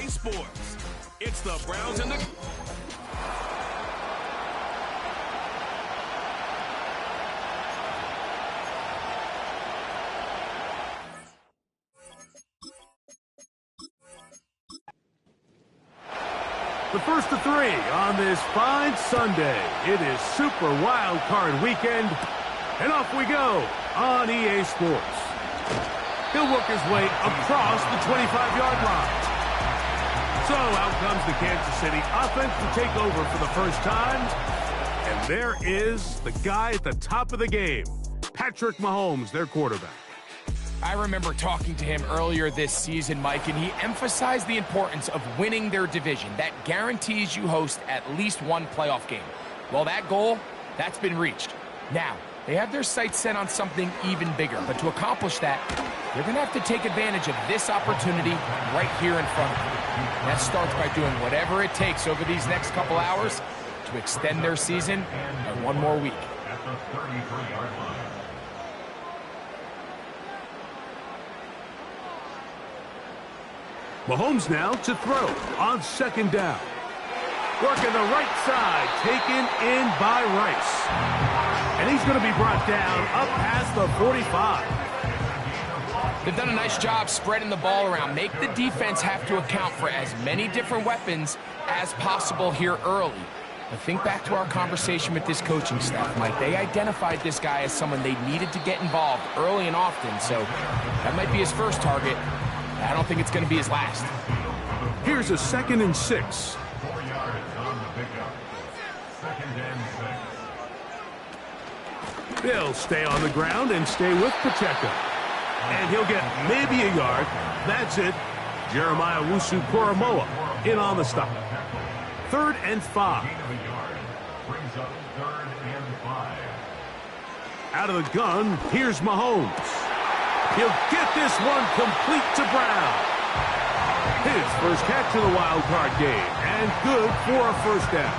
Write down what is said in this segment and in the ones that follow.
Sports. It's the Browns and the... The first of three on this fine Sunday. It is Super Wild Card Weekend, and off we go on EA Sports. He'll work his way across the 25-yard line. So out comes the Kansas City offense to take over for the first time. And there is the guy at the top of the game, Patrick Mahomes, their quarterback. I remember talking to him earlier this season, Mike, and he emphasized the importance of winning their division. That guarantees you host at least one playoff game. Well, that goal, that's been reached. Now, they have their sights set on something even bigger, but to accomplish that, they're going to have to take advantage of this opportunity right here in front of them. That starts by doing whatever it takes over these next couple hours to extend their season by one more week. At the 33-yard line. Mahomes now to throw on second down. Working the right side, taken in by Rice. And he's going to be brought down up past the 45. They've done a nice job spreading the ball around. Make the defense have to account for as many different weapons as possible here early. But think back to our conversation with this coaching staff, Mike. They identified this guy as someone they needed to get involved early and often, so that might be his first target. I don't think it's going to be his last. Here's a 2nd and 6. 4 yards on the pickup. 2nd and 6. They'll stay on the ground and stay with Pacheco. And he'll get maybe a yard. That's it. Jeremiah Wusu-Koromoa in on the stop. 3rd and 5. Brings up 3rd and 5. Out of the gun, here's Mahomes. He'll get this one complete to Brown. His first catch of the wild card game, and good for a first down.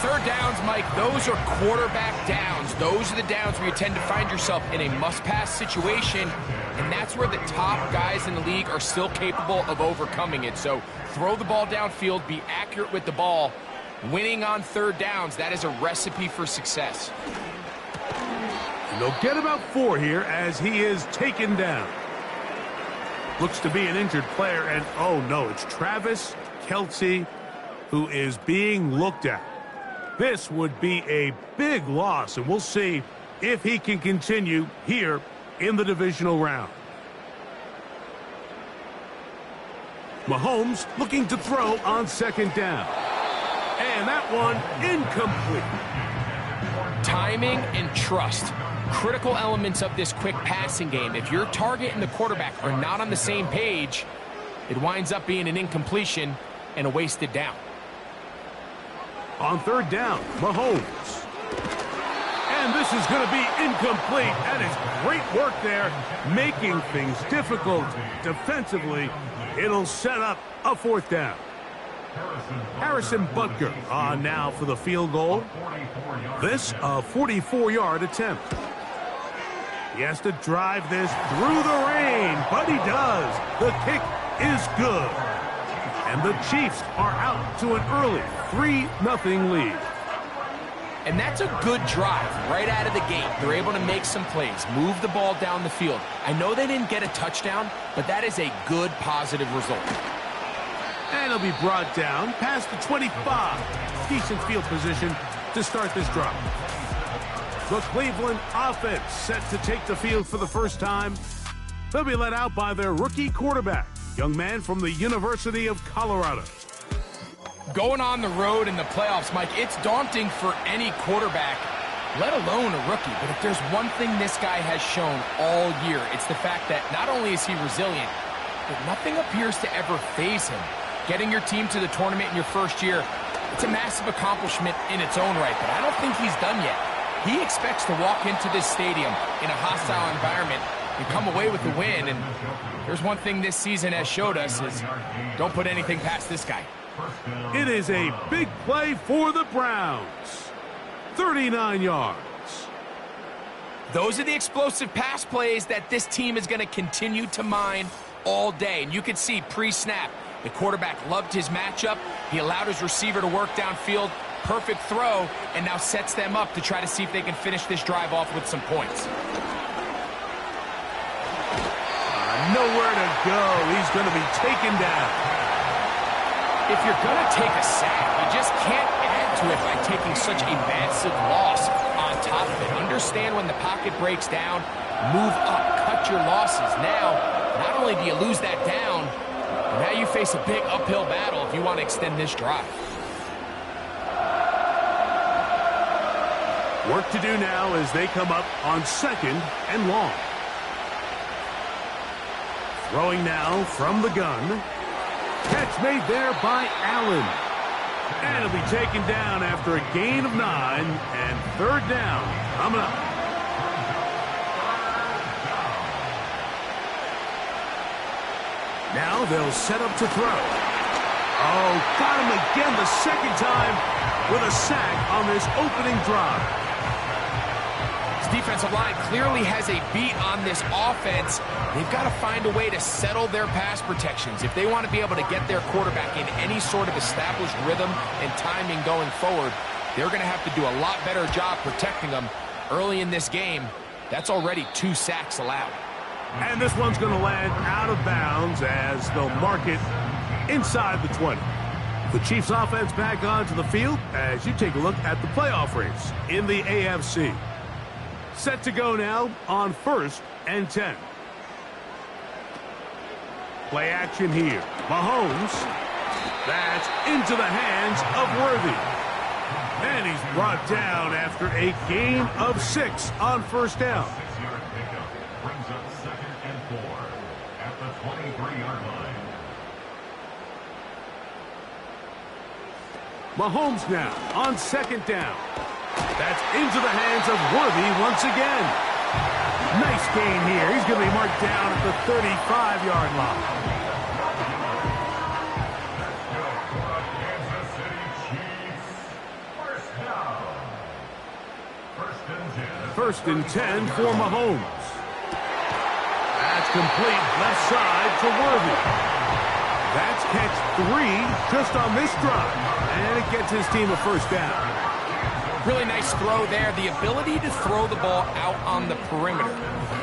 3rd downs, Mike, those are quarterback downs. Those are the downs where you tend to find yourself in a must-pass situation, and that's where the top guys in the league are still capable of overcoming it. So throw the ball downfield, be accurate with the ball. Winning on 3rd downs, that is a recipe for success. And they'll get about 4 here as he is taken down. Looks to be an injured player, and oh no, it's Travis Kelce who is being looked at. This would be a big loss, and we'll see if he can continue here in the divisional round. Mahomes looking to throw on 2nd down. And that one incomplete. Timing and trust. Critical elements of this quick passing game. If your target and the quarterback are not on the same page, it winds up being an incompletion and a wasted down. On 3rd down, Mahomes. And this is going to be incomplete. That is great work there, making things difficult defensively. It'll set up a 4th down. Harrison Butker on now for the field goal. This a 44-yard attempt. He has to drive this through the rain, but he does. The kick is good. And the Chiefs are out to an early 3-0 lead. And that's a good drive right out of the gate. They're able to make some plays, move the ball down the field. I know they didn't get a touchdown, but that is a good positive result. And he'll be brought down past the 25. Decent field position to start this drive. The Cleveland offense set to take the field for the first time. They'll be led out by their rookie quarterback, young man from the University of Colorado. Going on the road in the playoffs, Mike, it's daunting for any quarterback, let alone a rookie. But if there's one thing this guy has shown all year, it's the fact that not only is he resilient, but nothing appears to ever faze him. Getting your team to the tournament in your first year, it's a massive accomplishment in its own right, but I don't think he's done yet. He expects to walk into this stadium in a hostile environment and come away with the win. And there's one thing this season has showed us is don't put anything past this guy. It is a big play for the Browns. 39 yards. Those are the explosive pass plays that this team is going to continue to mine all day. And you can see pre-snap, The quarterback loved his matchup. He allowed his receiver to work downfield. Perfect throw, and now sets them up to try to see if they can finish this drive off with some points. Nowhere to go. He's going to be taken down. If you're going to take a sack, you just can't add to it by taking such a massive loss on top of it. Understand when the pocket breaks down, move up, cut your losses. Now, not only do you lose that down, now you face a big uphill battle if you want to extend this drive. Work to do now as they come up on 2nd and long. Throwing now from the gun. Catch made there by Allen. And he'll be taken down after a gain of 9 and 3rd down. Coming up. Now they'll set up to throw. Oh, got him again the 2nd time with a sack on this opening drive. Defensive line clearly has a beat on this offense. They've got to find a way to settle their pass protections. If they want to be able to get their quarterback in any sort of established rhythm and timing going forward, they're going to have to do a lot better job protecting them early in this game. That's already 2 sacks allowed. And this one's going to land out of bounds as they'll mark it inside the 20. The Chiefs offense back onto the field as you take a look at the playoff race in the AFC. Set to go now on 1st and 10. Play action here. Mahomes. That's into the hands of Worthy. And he's brought down after a gain of 6 on 1st down. 6-yard pickup brings up 2nd and 4 at the 23-yard line. Mahomes now on 2nd down. That's into the hands of Worthy once again. Nice gain here. He's going to be marked down at the 35-yard line. Kansas City Chiefs. 1st and 10. 1st and 10 for Mahomes. That's complete left side to Worthy. That's catch 3 just on this drive. And it gets his team a 1st down. Really nice throw there. The ability to throw the ball out on the perimeter.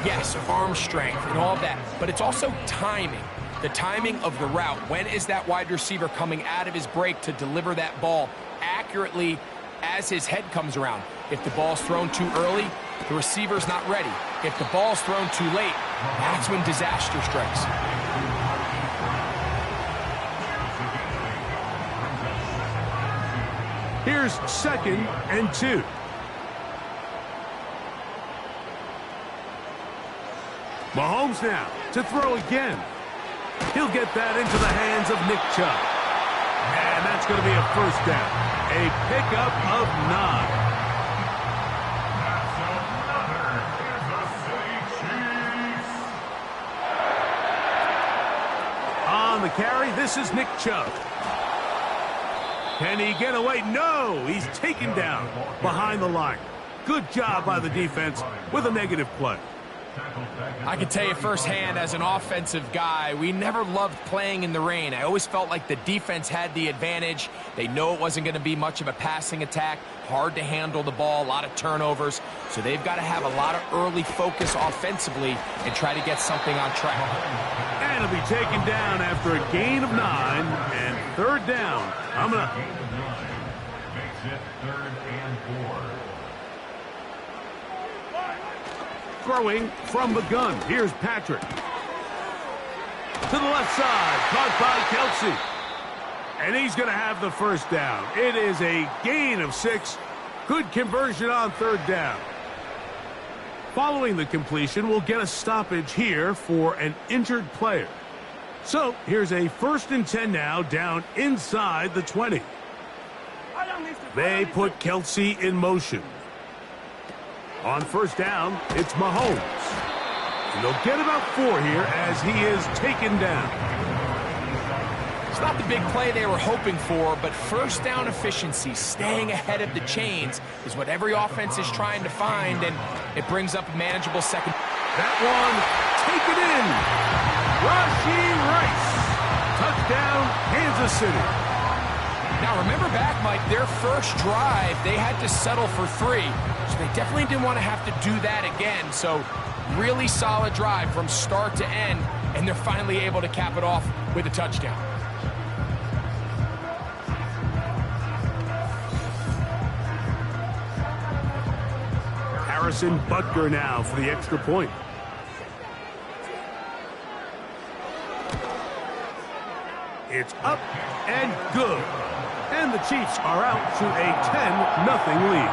Yes, arm strength and all of that. But it's also timing. The timing of the route. When is that wide receiver coming out of his break to deliver that ball accurately as his head comes around? If the ball's thrown too early, the receiver's not ready. If the ball's thrown too late, that's when disaster strikes. Here's 2nd and 2. Mahomes now to throw again. He'll get that into the hands of Nick Chubb. And that's going to be a 1st down. A pickup of 9. On the carry, this is Nick Chubb. Can he get away? No! He's taken down behind the line. Good job by the defense with a negative play. I can tell you firsthand as an offensive guy, we never loved playing in the rain. I always felt like the defense had the advantage. They know it wasn't going to be much of a passing attack. Hard to handle the ball, a lot of turnovers. So they've got to have a lot of early focus offensively and try to get something on track. And he'll be taken down after a gain of 9 and 3rd down. Coming up. Makes it 3rd and 4. Throwing from the gun. Here's Patrick. To the left side. Caught by Kelsey. And he's going to have the 1st down. It is a gain of 6. Good conversion on 3rd down. Following the completion, we'll get a stoppage here for an injured player. So here's a 1st and 10 now down inside the 20. They put Kelsey in motion. On 1st down, it's Mahomes. And they'll get about 4 here as he is taken down. It's not the big play they were hoping for, but 1st down efficiency, staying ahead of the chains, is what every offense is trying to find, and it brings up a manageable 2nd. That one taken in. Rashee Rice. Touchdown, Kansas City. Now, remember back, Mike, their first drive, they had to settle for 3. So they definitely didn't want to have to do that again. So really solid drive from start to end, and they're finally able to cap it off with a touchdown. Harrison Butker now for the extra point. It's up and good. And the Chiefs are out to a 10-0 lead.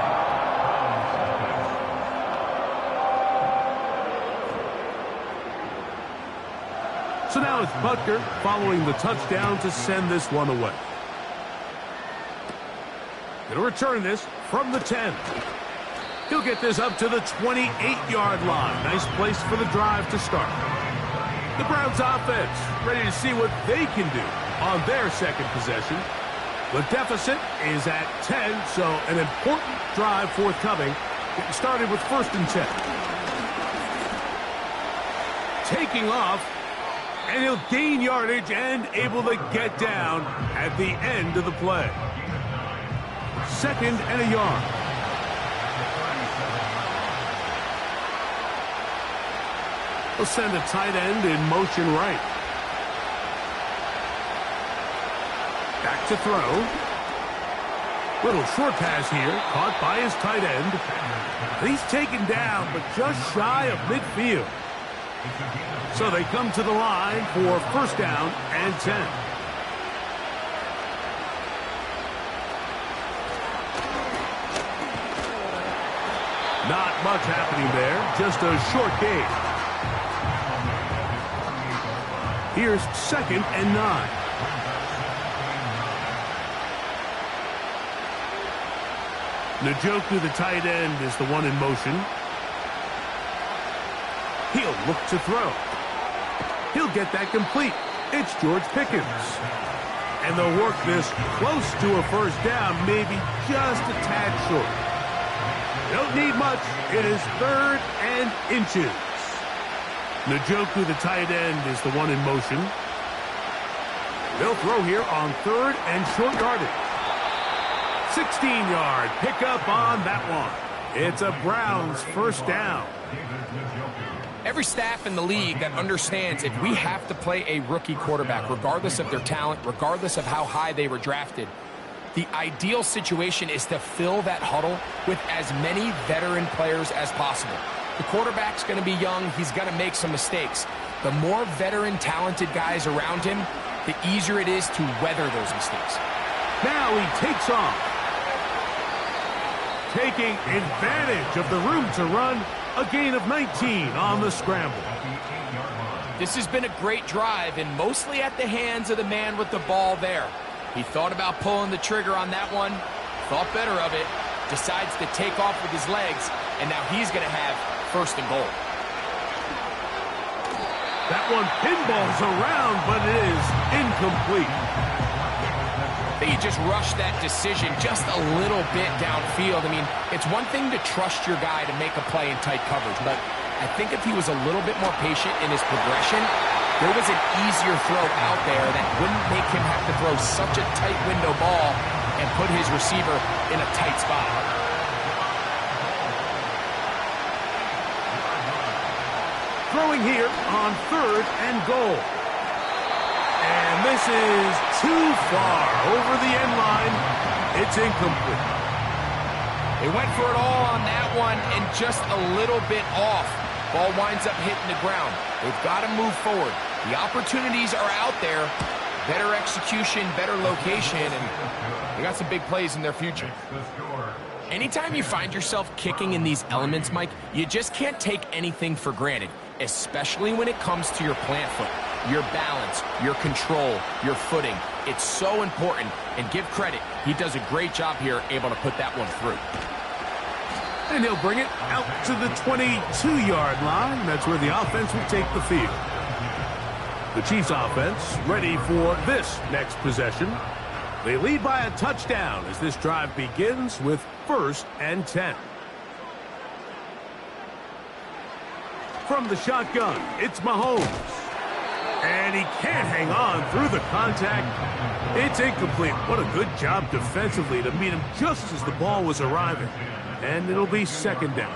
So now it's Butker following the touchdown to send this one away. Going to return this from the 10. He'll get this up to the 28-yard line. Nice place for the drive to start. The Browns offense ready to see what they can do on their second possession. The deficit is at 10, so an important drive forthcoming. Getting started with 1st and 10. Taking off, and he'll gain yardage and able to get down at the end of the play. 2nd and a yard. He'll send a tight end in motion right. Back to throw. Little short pass here, caught by his tight end. He's taken down, but just shy of midfield. So they come to the line for 1st down and 10. Not much happening there, just a short gain. Here's 2nd and 9. Njoku, the tight end, is the one in motion. He'll look to throw. He'll get that complete. It's George Pickens. And they'll work this close to a 1st down, maybe just a tad short. Don't need much. It is 3rd and inches. Njoku, the tight end, is the one in motion. They'll throw here on 3rd and short yardage. 16-yard pickup on that one. It's a Browns 1st down. Every staff in the league that understands if we have to play a rookie quarterback, regardless of their talent, regardless of how high they were drafted, the ideal situation is to fill that huddle with as many veteran players as possible. The quarterback's going to be young. He's going to make some mistakes. The more veteran, talented guys around him, the easier it is to weather those mistakes. Now he takes off. Taking advantage of the room to run, a gain of 19 on the scramble. This has been a great drive, and mostly at the hands of the man with the ball there. He thought about pulling the trigger on that one, thought better of it, decides to take off with his legs, and now he's going to have 1st and goal. That one pinballs around, but it is incomplete. I think he just rushed that decision just a little bit downfield. I mean, it's one thing to trust your guy to make a play in tight coverage, but I think if he was a little bit more patient in his progression, there was an easier throw out there that wouldn't make him have to throw such a tight window ball and put his receiver in a tight spot. Throwing here on 3rd and goal. And this is too far over the end line. It's incomplete. They went for it all on that one and just a little bit off. Ball winds up hitting the ground. They've got to move forward. The opportunities are out there. Better execution, better location, and they got some big plays in their future. Anytime you find yourself kicking in these elements, Mike, you just can't take anything for granted, especially when it comes to your plant foot. Your balance, your control, your footing. It's so important, and give credit. He does a great job here, able to put that one through. And he'll bring it out to the 22-yard line. That's where the offense will take the field. The Chiefs offense ready for this next possession. They lead by a touchdown as this drive begins with 1st and 10. From the shotgun, it's Mahomes. And he can't hang on through the contact. It's incomplete. What a good job defensively to meet him just as the ball was arriving. And it'll be second down.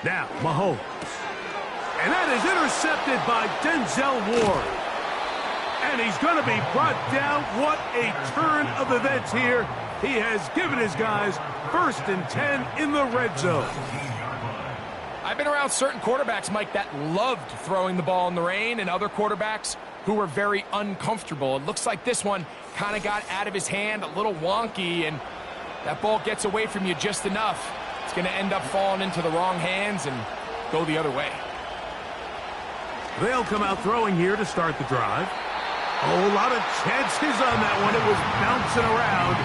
Now, Mahomes. And that is intercepted by Denzel Ward. And he's going to be brought down. What a turn of events here. He has given his guys 1st and 10 in the red zone. I've been around certain quarterbacks, Mike, that loved throwing the ball in the rain, and other quarterbacks who were very uncomfortable. It looks like this one kind of got out of his hand, a little wonky, and that ball gets away from you just enough. It's going to end up falling into the wrong hands and go the other way. They'll come out throwing here to start the drive. Oh, a lot of chances on that one. It was bouncing around,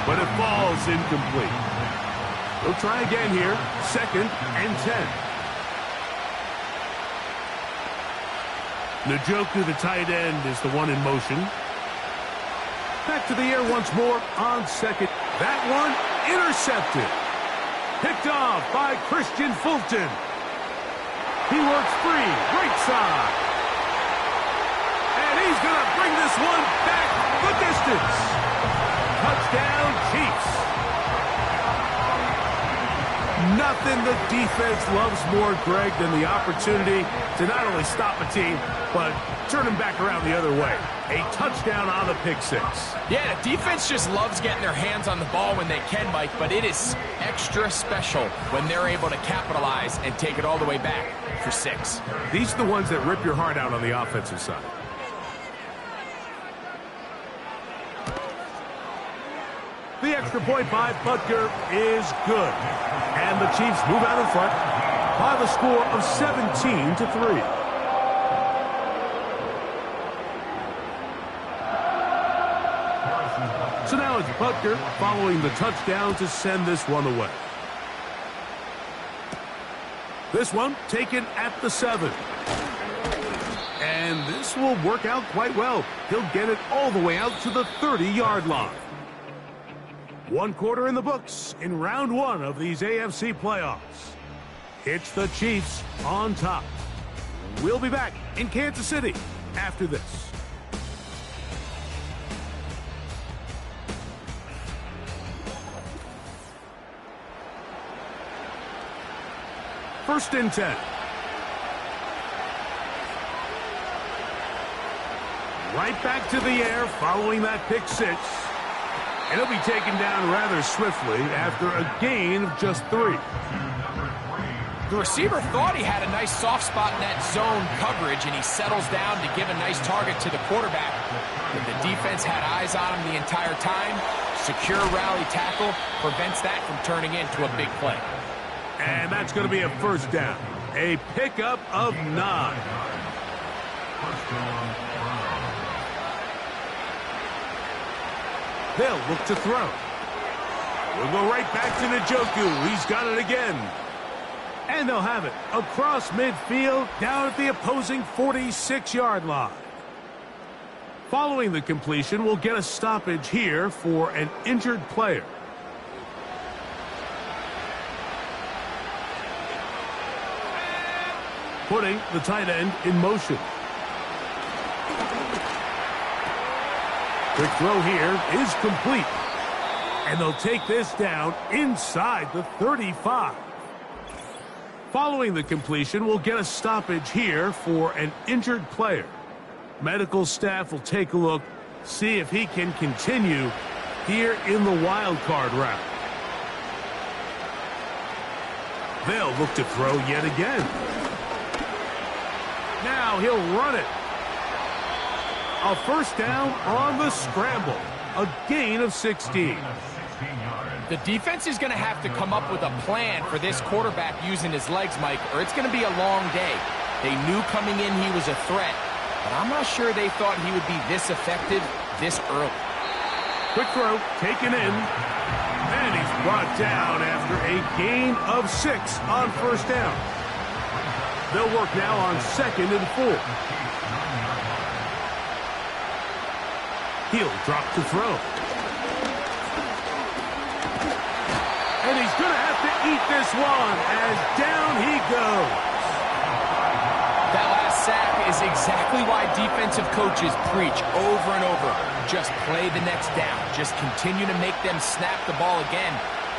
but it falls incomplete. They'll try again here, 2nd and 10. Njoku, the tight end, is the one in motion. Back to the air once more on 2nd. That one intercepted. Picked off by Christian Fulton. He works free, right side. And he's going to bring this one back the distance. Touchdown, Chiefs. Nothing the defense loves more, Greg, than the opportunity to not only stop a team, but turn them back around the other way. A touchdown on the pick six. Yeah, the defense just loves getting their hands on the ball when they can, Mike, but it is extra special when they're able to capitalize and take it all the way back for 6. These are the ones that rip your heart out on the offensive side. The extra point by Butker is good. And the Chiefs move out in front by the score of 17-3. So now it's Butker following the touchdown to send this one away. This one taken at the 7. And this will work out quite well. He'll get it all the way out to the 30-yard line. 1 quarter in the books in round 1 of these AFC playoffs. It's the Chiefs on top. We'll be back in Kansas City after this. First and 10. Right back to the air following that pick 6. And he'll be taken down rather swiftly after a gain of just 3. The receiver thought he had a nice soft spot in that zone coverage, and he settles down to give a nice target to the quarterback. But the defense had eyes on him the entire time. Secure rally tackle prevents that from turning into a big play. And that's going to be a first down. A pickup of 9. They'll look to throw. We'll go right back to Njoku. He's got it again. And they'll have it across midfield down at the opposing 46-yard line. Following the completion, we'll get a stoppage here for an injured player. Putting the tight end in motion. Quick throw here is complete. And they'll take this down inside the 35. Following the completion, we'll get a stoppage here for an injured player. Medical staff will take a look, see if he can continue here in the wild card round. They'll look to throw yet again. Now he'll run it. A first down on the scramble. A gain of 16. The defense is going to have to come up with a plan for this quarterback using his legs, Mike, or it's going to be a long day. They knew coming in he was a threat, but I'm not sure they thought he would be this effective this early. Quick throw, taken in, and he's brought down after a gain of 6 on first down. They'll work now on 2nd and 4. He'll drop to throw. And he's going to have to eat this one as down he goes. sack is exactly why defensive coaches preach over and over. Just play the next down. Just continue to make them snap the ball again.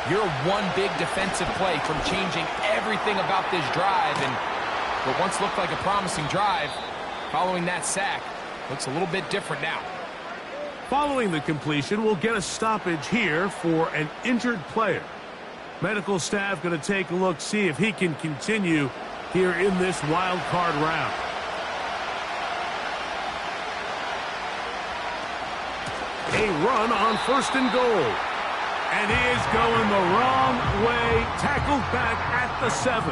You're one big defensive play from changing everything about this drive. And what once looked like a promising drive, following that sack, looks a little bit different now. Following the completion, we'll get a stoppage here for an injured player. Medical staff going to take a look, see if he can continue here in this wild card round. A run on 1st and goal. And he is going the wrong way. Tackled back at the 7.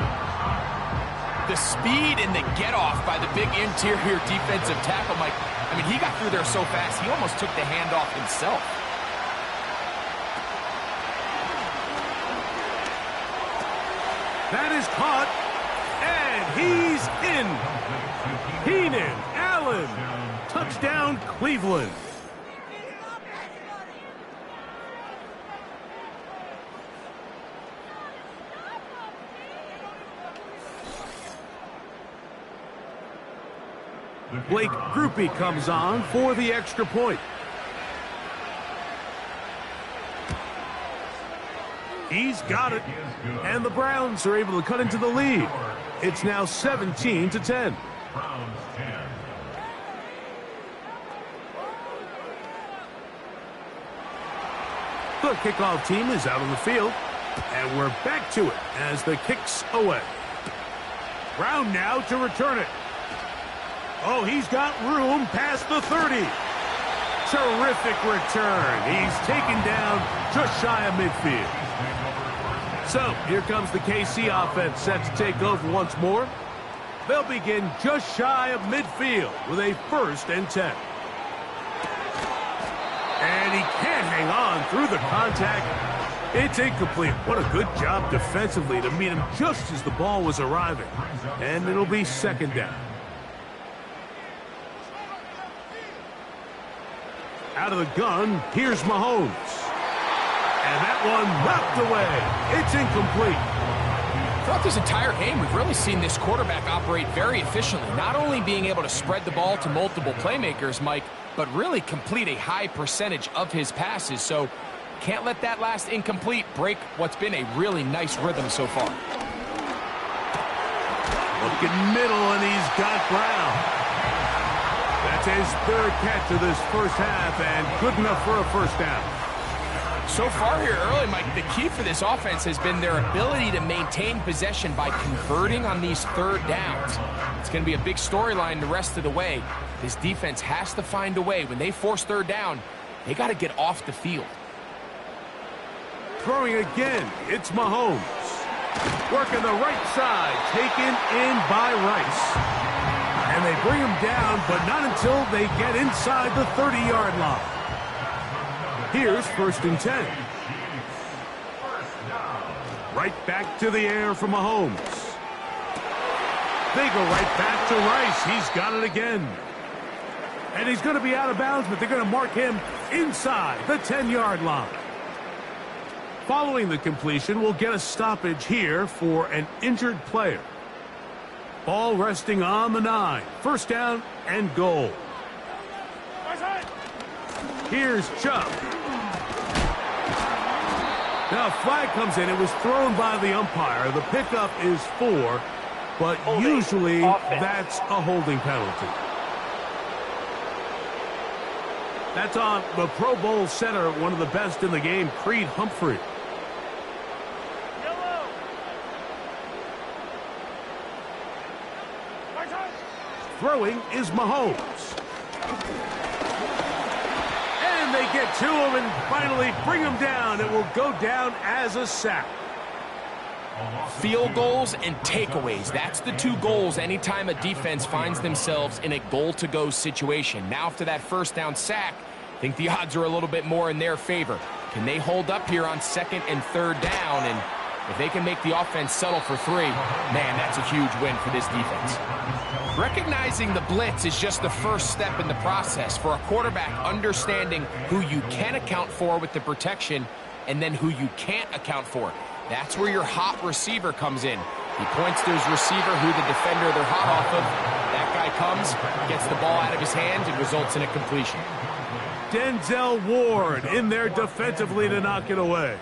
The speed and the get-off by the big interior defensive tackle, Mike. I mean, he got through there so fast, he almost took the handoff himself. That is caught, and he's in. Keenan Allen, touchdown Cleveland. Blake Grupe comes on for the extra point. He's got it. And the Browns are able to cut into the lead. It's now 17-10. The kickoff team is out on the field. And we're back to it as the kick's away. Brown now to return it. Oh, he's got room past the 30. Terrific return. He's taken down just shy of midfield. So, here comes the KC offense set to take over once more. They'll begin just shy of midfield with a 1st and 10. And he can't hang on through the contact. It's incomplete. What a good job defensively to meet him just as the ball was arriving. And it'll be 2nd down. Out of the gun, here's Mahomes. And that one knocked away. It's incomplete. Throughout this entire game, we've really seen this quarterback operate very efficiently. Not only being able to spread the ball to multiple playmakers, Mike, but really complete a high percentage of his passes. So can't let that last incomplete break what's been a really nice rhythm so far. Looking middle, and he's got Brown. That's his 3rd catch of this first half, and good enough for a 1st down. So far here early, Mike, the key for this offense has been their ability to maintain possession by converting on these 3rd downs. It's going to be a big storyline the rest of the way. This defense has to find a way. When they force 3rd down, they got to get off the field. Throwing again, it's Mahomes. Working the right side, taken in by Rice. And they bring him down, but not until they get inside the 30-yard line. Here's 1st and 10. Right back to the air for Mahomes. They go right back to Rice. He's got it again. And he's going to be out of bounds, but they're going to mark him inside the 10-yard line. Following the completion, we'll get a stoppage here for an injured player. Ball resting on the 9. 1st down and goal. Here's Chubb. Now a flag comes in. It was thrown by the umpire. The pickup is 4, but usually that's a holding penalty. That's on the Pro Bowl center, one of the best in the game, Creed Humphrey. Throwing is Mahomes. And they get to him and finally bring him down. It will go down as a sack. Field goals and takeaways. That's the 2 goals anytime a defense finds themselves in a goal-to-go situation. Now after that 1st down sack, I think the odds are a little bit more in their favor. Can they hold up here on 2nd and 3rd down? And if they can make the offense settle for 3, man, that's a huge win for this defense. Recognizing the blitz is just the first step in the process for a quarterback, understanding who you can account for with the protection and then who you can't account for. That's where your hot receiver comes in. He points to his receiver, who the defender they're hot off of. That that guy comes, gets the ball out of his hand, and results in a completion. Denzel Ward in there defensively to knock it away.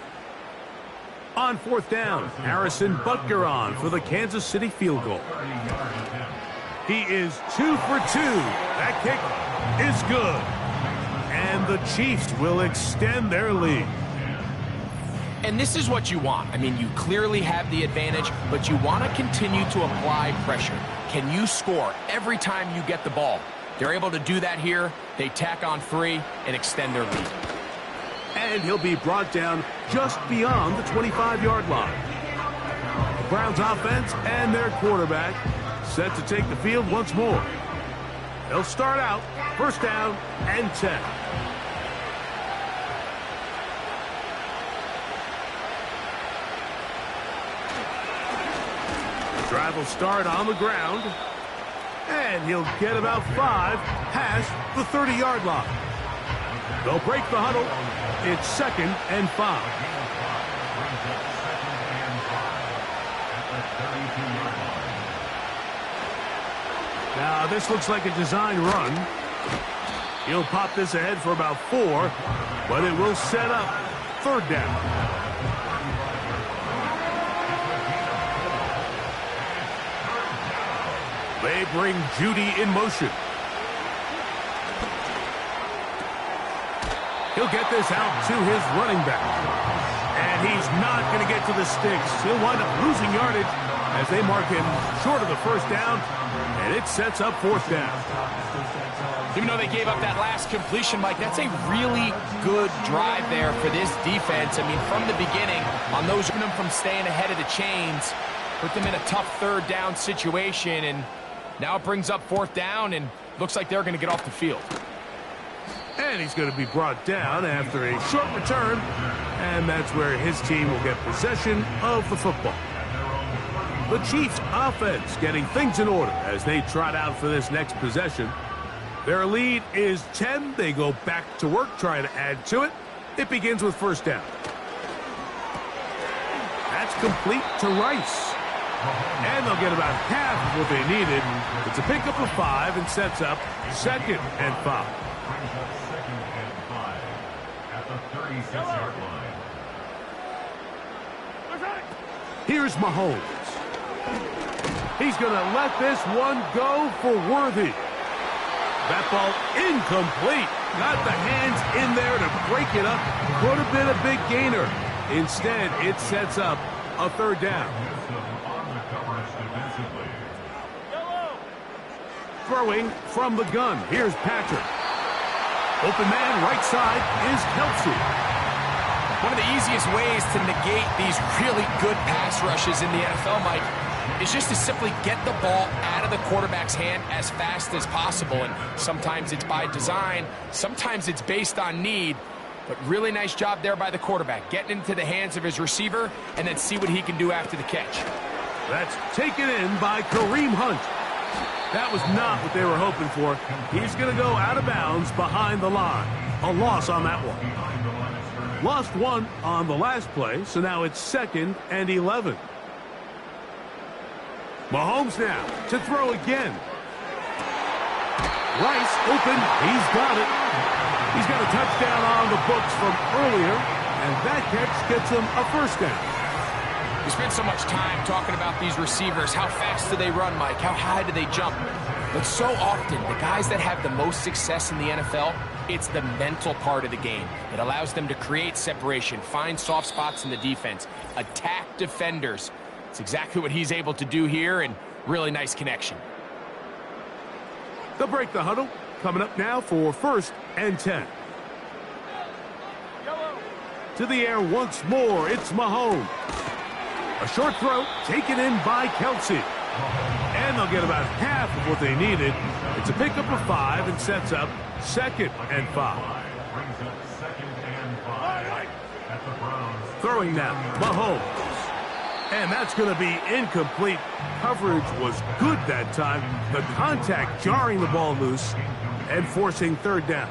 On fourth down, Harrison Butker on for the Kansas City field goal. He is 2 for 2. That kick is good. And the Chiefs will extend their lead. And this is what you want. I mean, you clearly have the advantage, but you want to continue to apply pressure. Can you score every time you get the ball? They're able to do that here. They tack on 3 and extend their lead. And he'll be brought down just beyond the 25-yard line. The Browns offense and their quarterback set to take the field once more. They'll start out first down and 10. Drive will start on the ground. And he'll get about 5 past the 30-yard line. They'll break the huddle. It's 2nd and 5. Now, this looks like a design run. He'll pop this ahead for about 4, but it will set up 3rd down. They bring Judy in motion. He'll get this out to his running back. And he's not going to get to the sticks. He'll wind up losing yardage as they mark him short of the first down. And it sets up 4th down. Even though they gave up that last completion, Mike, that's a really good drive there for this defense. I mean, from the beginning, on those them from staying ahead of the chains, put them in a tough 3rd down situation, and now it brings up 4th down, and looks like they're going to get off the field. And he's going to be brought down after a short return, and that's where his team will get possession of the football. The Chiefs' offense getting things in order as they trot out for this next possession. Their lead is 10. They go back to work, trying to add to it. It begins with first down. That's complete to Rice. And they'll get about half of what they needed. It's a pickup of 5 and sets up 2nd and 5. At the 36-yard line. Here's Mahomes. He's going to let this one go for Worthy. That ball incomplete. Got the hands in there to break it up. Could have been a big gainer. Instead, it sets up a 3rd down. Throwing from the gun. Here's Patrick. Open man, right side, is Kelsey. One of the easiest ways to negate these really good pass rushes in the NFL, Mike, is just to simply get the ball out of the quarterback's hand as fast as possible. And sometimes it's by design, sometimes it's based on need. But really nice job there by the quarterback, getting into the hands of his receiver and then see what he can do after the catch. That's taken in by Kareem Hunt. That was not what they were hoping for. He's going to go out of bounds behind the line. A loss on that one. Lost 1 on the last play, so now it's 2nd and 11. Mahomes now to throw again. Rice open. He's got it. He's got a touchdown on the books from earlier, and that catch gets him a 1st down. We spend so much time talking about these receivers. How fast do they run, Mike? How high do they jump? But so often, the guys that have the most success in the NFL, it's the mental part of the game. It allows them to create separation, find soft spots in the defense, attack defenders. It's exactly what he's able to do here, and really nice connection. They'll break the huddle. Coming up now for 1st and 10. To the air once more, it's Mahomes. A short throw taken in by Kelsey. And they'll get about half of what they needed. It's a pickup of 5 and sets up 2nd and 5. Throwing now, Mahomes. And that's going to be incomplete. Coverage was good that time. The contact jarring the ball loose and forcing 3rd down.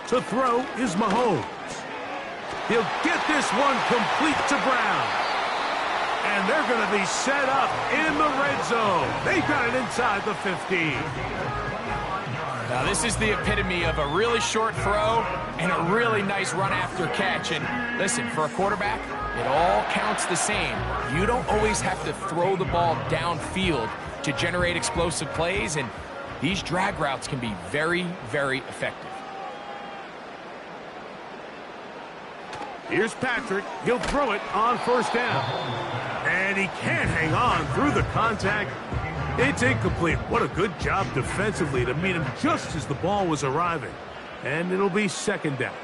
To throw is Mahomes. He'll get this one complete to Brown. And they're going to be set up in the red zone. They've got it inside the 15. Now, this is the epitome of a really short throw and a really nice run after catch. And listen, for a quarterback, it all counts the same. You don't always have to throw the ball downfield to generate explosive plays, and these drag routes can be very, very effective. Here's Patrick. He'll throw it on first down. And he can't hang on through the contact. It's incomplete. What a good job defensively to meet him just as the ball was arriving. And it'll be second down.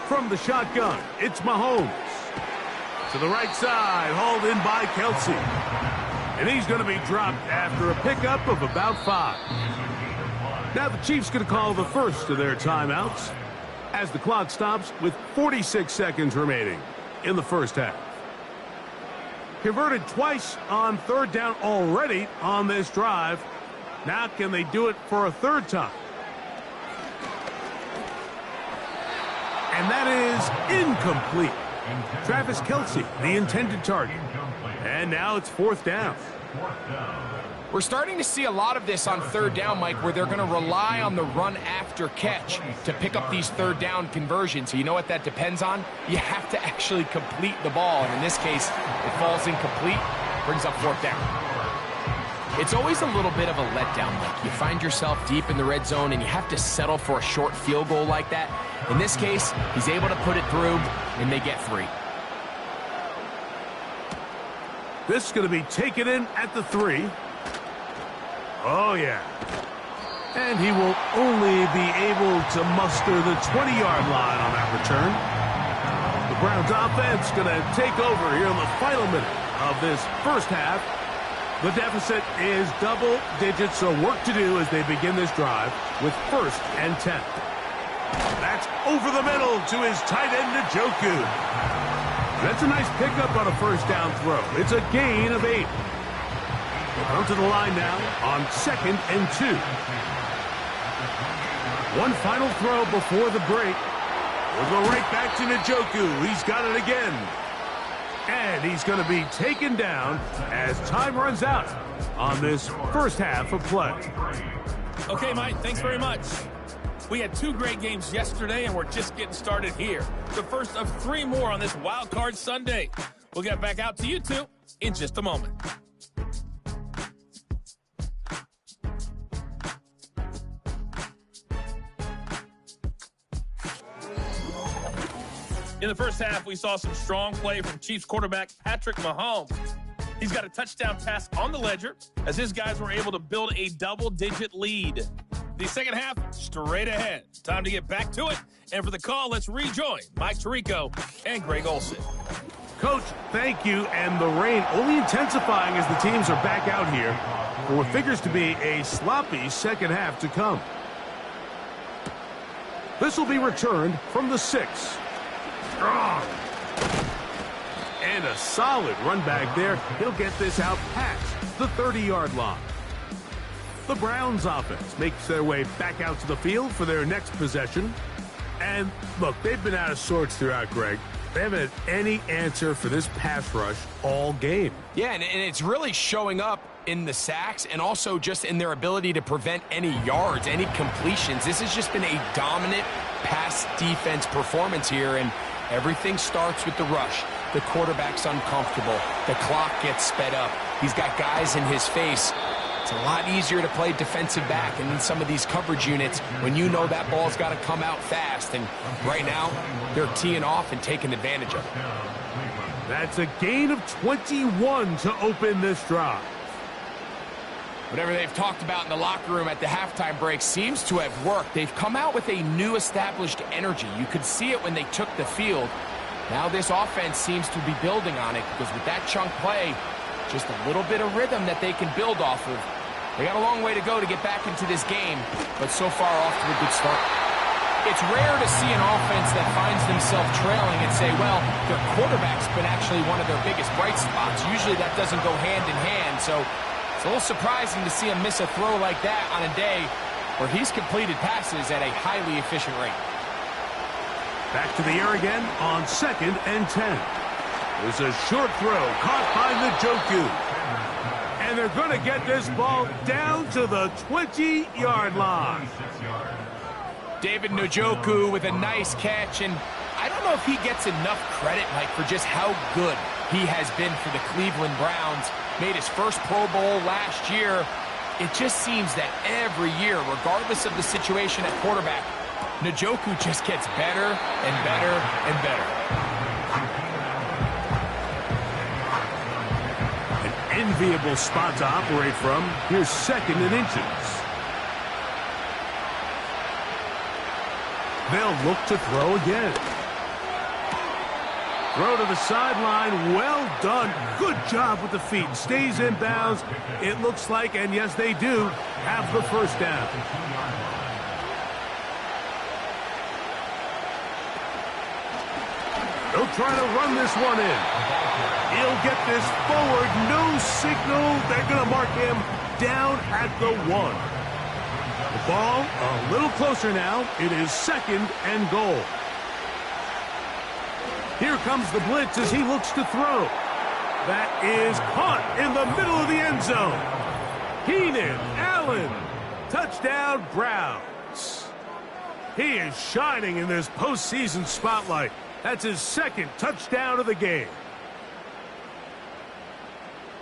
From the shotgun, it's Mahomes. To the right side, hauled in by Kelsey. And he's going to be dropped after a pickup of about 5. Now the Chiefs going to call the first of their timeouts as the clock stops with 46 seconds remaining in the first half. Converted twice on third down already on this drive. Now can they do it for a third time? And that is incomplete. Travis Kelsey, the intended target. And now it's fourth down. We're starting to see a lot of this on third down, Mike, where they're going to rely on the run after catch to pick up these third down conversions. So you know what that depends on? You have to actually complete the ball. And in this case, it falls incomplete, brings up fourth down. It's always a little bit of a letdown, Mike. You find yourself deep in the red zone and you have to settle for a short field goal like that. In this case, he's able to put it through, and they get 3. This is going to be taken in at the 3. Oh, yeah. And he will only be able to muster the 20-yard line on that return. The Browns offense going to take over here in the final minute of this first half. The deficit is double digits, so work to do as they begin this drive with 1st and 10. That's over the middle to his tight end, Njoku. That's a nice pickup on a first down throw. It's a gain of 8. We'll come to the line now on 2nd and 2. One final throw before the break. We'll go right back to Njoku. He's got it again. And he's going to be taken down as time runs out on this first half of play. Okay, Mike, thanks very much. We had 2 great games yesterday, and we're just getting started here. The first of 3 more on this Wild Card Sunday. We'll get back out to you two in just a moment. In the first half, we saw some strong play from Chiefs quarterback Patrick Mahomes. He's got a touchdown pass on the ledger as his guys were able to build a double-digit lead. The second half, straight ahead. Time to get back to it. And for the call, let's rejoin Mike Tirico and Greg Olsen. Coach, thank you. And the rain only intensifying as the teams are back out here for what figures to be a sloppy second half to come. This will be returned from the 6. Strong. And a solid run back there. He'll get this out past the 30-yard line. The Browns offense makes their way back out to the field for their next possession. And look, they've been out of sorts throughout, Greg. They haven't had any answer for this pass rush all game. Yeah, and it's really showing up in the sacks and also just in their ability to prevent any yards, any completions. This has just been a dominant pass defense performance here, and everything starts with the rush. The quarterback's uncomfortable. The clock gets sped up. He's got guys in his face. It's a lot easier to play defensive back and in some of these coverage units when you know that ball's got to come out fast. And right now, they're teeing off and taking advantage of it. That's a gain of 21 to open this drive. Whatever they've talked about in the locker room at the halftime break seems to have worked. They've come out with a new established energy. You could see it when they took the field. Now this offense seems to be building on it because with that chunk play, just a little bit of rhythm that they can build off of. They got a long way to go to get back into this game, but so far off to a good start. It's rare to see an offense that finds themselves trailing and say, well, their quarterback's been actually one of their biggest bright spots. Usually that doesn't go hand in hand, so It's a little surprising to see him miss a throw like that on a day where he's completed passes at a highly efficient rate. Back to the air again on 2nd and 10. There's a short throw caught by Njoku. And they're going to get this ball down to the 20-yard line. David Njoku with a nice catch, and I don't know if he gets enough credit, Mike, for just how good he has been for the Cleveland Browns. Made his first Pro Bowl last year. It just seems that every year, regardless of the situation at quarterback, Njoku just gets better and better and better. An enviable spot to operate from. Here's 2nd and inches. They'll look to throw again. Throw to the sideline. Well done. Good job with the feet. Stays in bounds. It looks like, and yes, they do, have the first down. They'll try to run this one in. He'll get this forward. No signal. They're going to mark him down at the 1. The ball a little closer now. It is 2nd and goal. Here comes the blitz as he looks to throw. That is caught in the middle of the end zone. Keenan Allen. Touchdown, Browns. He is shining in this postseason spotlight. That's his 2nd touchdown of the game.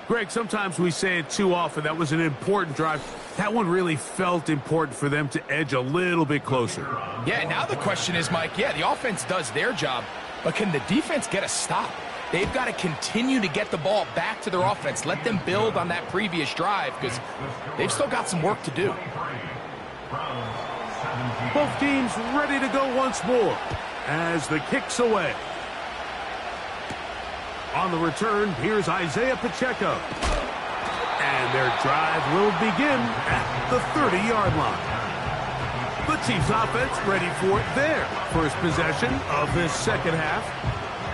Greg, sometimes we say it too often. That was an important drive. That one really felt important for them to edge a little bit closer. Yeah, now the question is, Mike, the offense does their job, but can the defense get a stop? They've got to continue to get the ball back to their offense. Let them build on that previous drive because they've still got some work to do. Both teams ready to go once more as the kick's away. On the return, here's Isaiah Pacheco. And their drive will begin at the 30-yard line. The Chiefs offense ready for their first possession of this second half.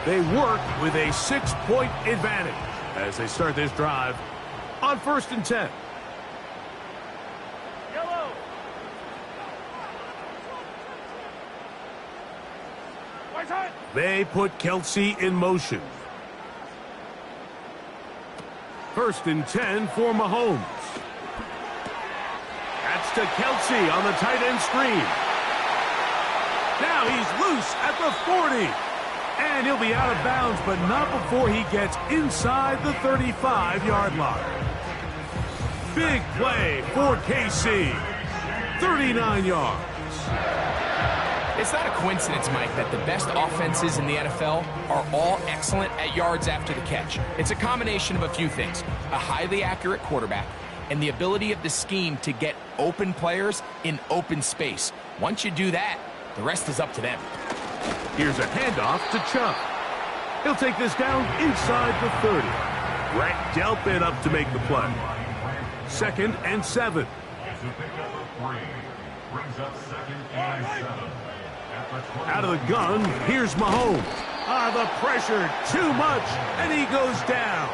They work with a 6-point advantage as they start this drive on 1st and 10. They put Kelsey in motion. 1st and 10 for Mahomes. That's to Kelsey on the tight end screen. Now he's loose at the 40. And he'll be out of bounds, but not before he gets inside the 35-yard line. Big play for KC. 39 yards. It's not a coincidence, Mike, that the best offenses in the NFL are all excellent at yards after the catch. It's a combination of a few things. A highly accurate quarterback and the ability of the scheme to get open players in open space. Once you do that, the rest is up to them. Here's a handoff to Chubb. He'll take this down inside the 30. Brett Delpit up to make the play. 2nd and 7. Out of the gun, here's Mahomes. The pressure, too much, and he goes down.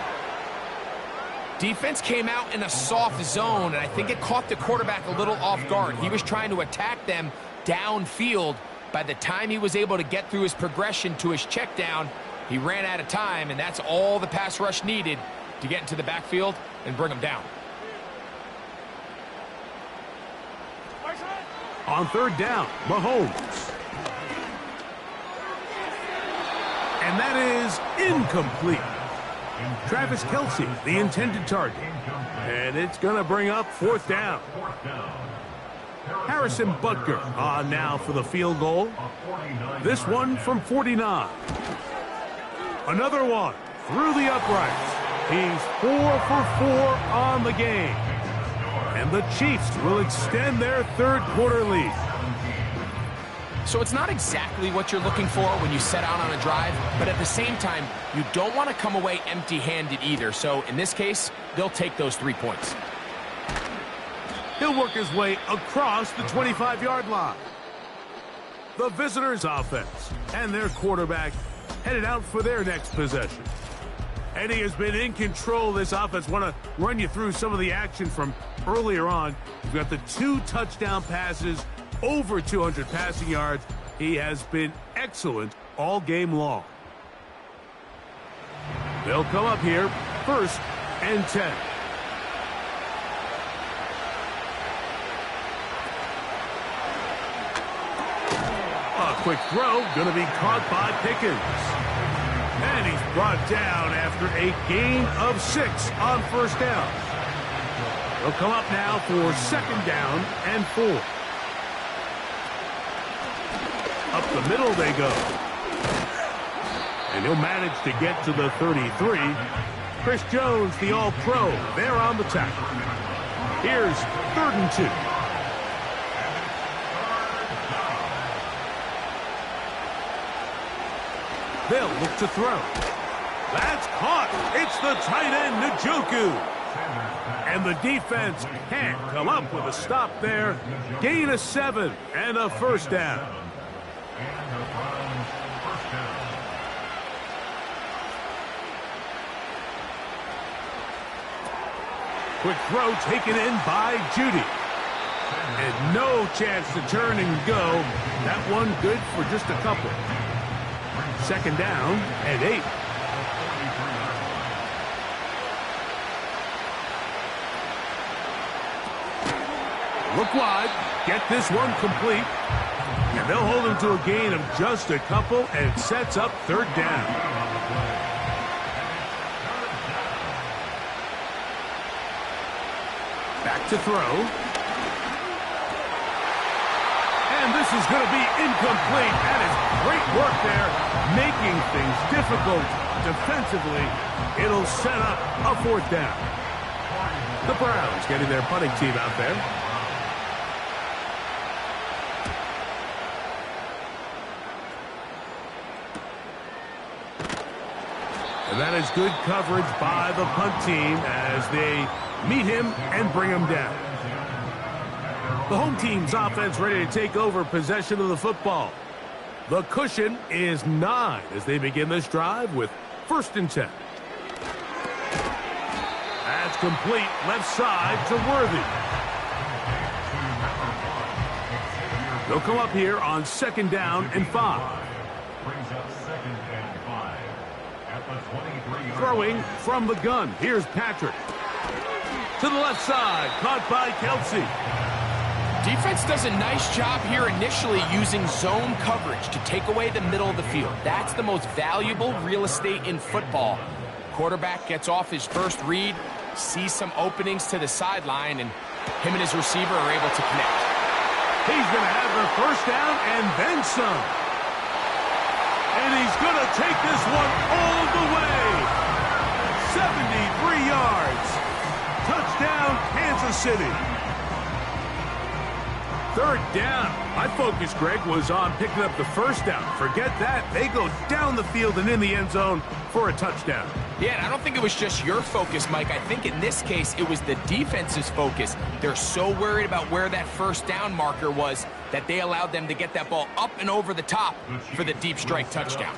Defense came out in a soft zone, and I think it caught the quarterback a little off guard. He was trying to attack them downfield. By the time he was able to get through his progression to his check down, he ran out of time, and that's all the pass rush needed to get into the backfield and bring him down. On 3rd down, Mahomes. And that is incomplete. Travis Kelsey, the intended target. And it's going to bring up 4th down. Harrison Butker on now for the field goal. This one from 49. Another one through the uprights. He's 4 for 4 on the game. And the Chiefs will extend their 3rd quarter lead. So it's not exactly what you're looking for when you set out on a drive, but at the same time, you don't want to come away empty-handed either. So in this case, they'll take those 3 points. He'll work his way across the 25-yard line. The visitors' offense and their quarterback headed out for their next possession. And he has been in control of this offense. Want to run you through some of the action from earlier on. We've got the 2 touchdown passes, over 200 passing yards. He has been excellent all game long. They'll come up here, 1st and 10. A quick throw, going to be caught by Pickens. And he's brought down after a gain of 6 on 1st down. They'll come up now for 2nd down and 4. Up the middle they go. And he'll manage to get to the 33. Chris Jones, the All-Pro, there on the tackle. Here's 3rd and 2. They'll look to throw. That's caught. It's the tight end, Njoku. And the defense can't come up with a stop there. Gain of 7 and a 1st down. Quick throw taken in by Judy. And no chance to turn and go. That one good for just a couple. 2nd down and 8. Look wide. Get this one complete. And they'll hold him to a gain of just a couple, and it sets up 3rd down. Back to throw. And this is going to be incomplete. That is great work there, making things difficult defensively. It'll set up a 4th down. The Browns getting their punting team out there. And that is good coverage by the punt team as they meet him and bring him down. The home team's offense ready to take over possession of the football. The cushion is 9 as they begin this drive with 1st and 10. That's complete left side to Worthy. They'll come up here on 2nd down and 5. Throwing from the gun. Here's Patrick. To the left side, caught by Kelsey. Defense does a nice job here initially using zone coverage to take away the middle of the field. That's the most valuable real estate in football. Quarterback gets off his first read, sees some openings to the sideline, and him and his receiver are able to connect. He's going to have the 1st down and then some. And he's going to take this one all the way. 73 yards. Touchdown, Kansas City. 3rd down. My focus, Greg, was on picking up the 1st down. Forget that. They go down the field and in the end zone for a touchdown. Yeah, and I don't think it was just your focus, Mike. I think in this case, it was the defense's focus. They're so worried about where that 1st down marker was that they allowed them to get that ball up and over the top for the deep strike touchdown.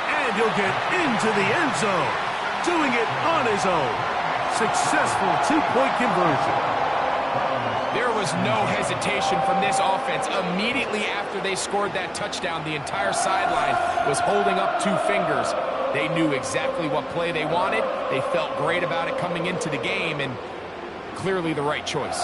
And he'll get into the end zone, doing it on his own. Successful 2-point conversion. There was no hesitation from this offense. Immediately after they scored that touchdown, the entire sideline was holding up 2 fingers. They knew exactly what play they wanted. They felt great about it coming into the game, and clearly the right choice.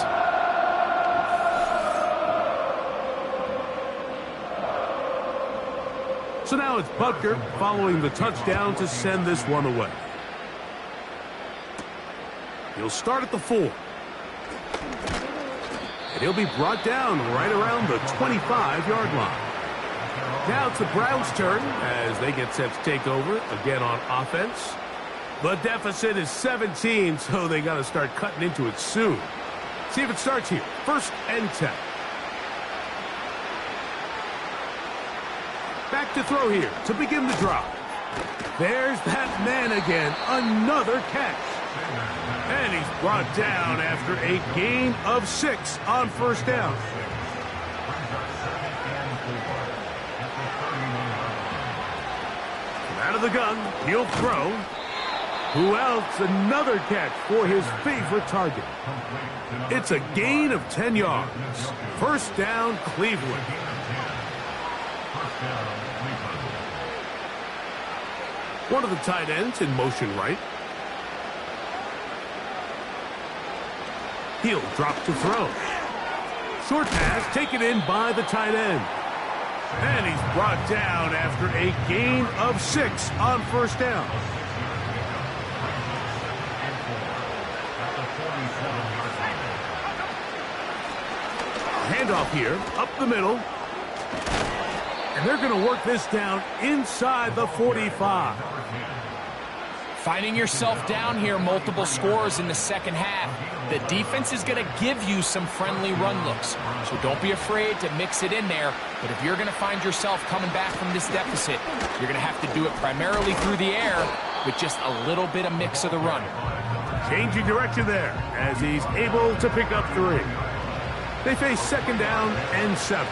So now it's Butker following the touchdown to send this one away. He'll start at the 4. And he'll be brought down right around the 25-yard line. Now it's the Browns' turn as they get set to take over again on offense. The deficit is 17, so they got to start cutting into it soon. See if it starts here. 1st and 10. Back to throw here to begin the drive. There's that man again. Another catch. And he's brought down after a gain of 6 on 1st down. the gun. He'll throw. Who else? Another catch for his favorite target. It's a gain of 10 yards. First down, Cleveland. One of the tight ends in motion right. He'll drop to throw. Short pass taken in by the tight end. And he's brought down after a gain of 6 on first down. Handoff here, up the middle. And they're going to work this down inside the 45. Finding yourself down here, multiple scores in the second half. The defense is going to give you some friendly run looks. So don't be afraid to mix it in there. But if you're going to find yourself coming back from this deficit, you're going to have to do it primarily through the air with just a little bit of mix of the run. Changing direction there as he's able to pick up 3. They face second down and 7.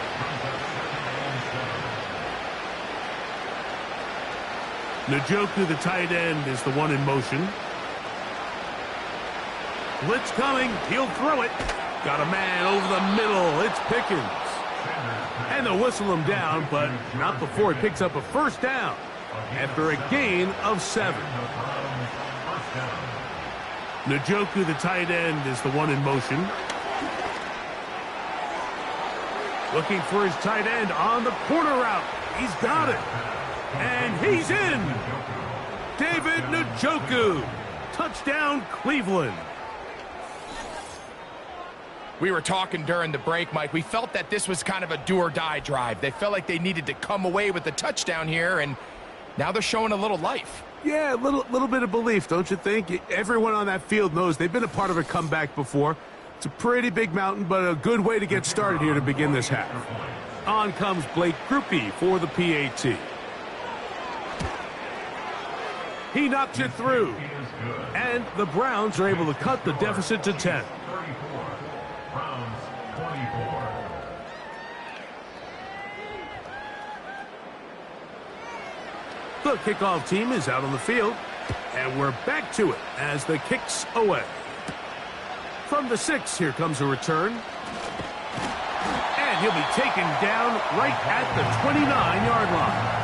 Njoku, the tight end, is the one in motion. Blitz coming. He'll throw it. Got a man over the middle. It's Pickens. And they'll whistle him down, but not before he picks up a first down after a gain of 7. Njoku, the tight end, is the one in motion. Looking for his tight end on the corner route. He's got it. And he's in. David Njoku. Touchdown, Cleveland. We were talking during the break, Mike. We felt that this was kind of a do-or-die drive. They felt like they needed to come away with the touchdown here, and now they're showing a little life. Yeah, a little bit of belief, don't you think? Everyone on that field knows they've been a part of a comeback before. It's a pretty big mountain, but a good way to get started here to begin this half. On comes Blake Grupe for the PAT. He knocks it through. And the Browns are able to cut the deficit to 10. The kickoff team is out on the field. And we're back to it as the kick's away. From the 6, here comes a return. And he'll be taken down right at the 29-yard line.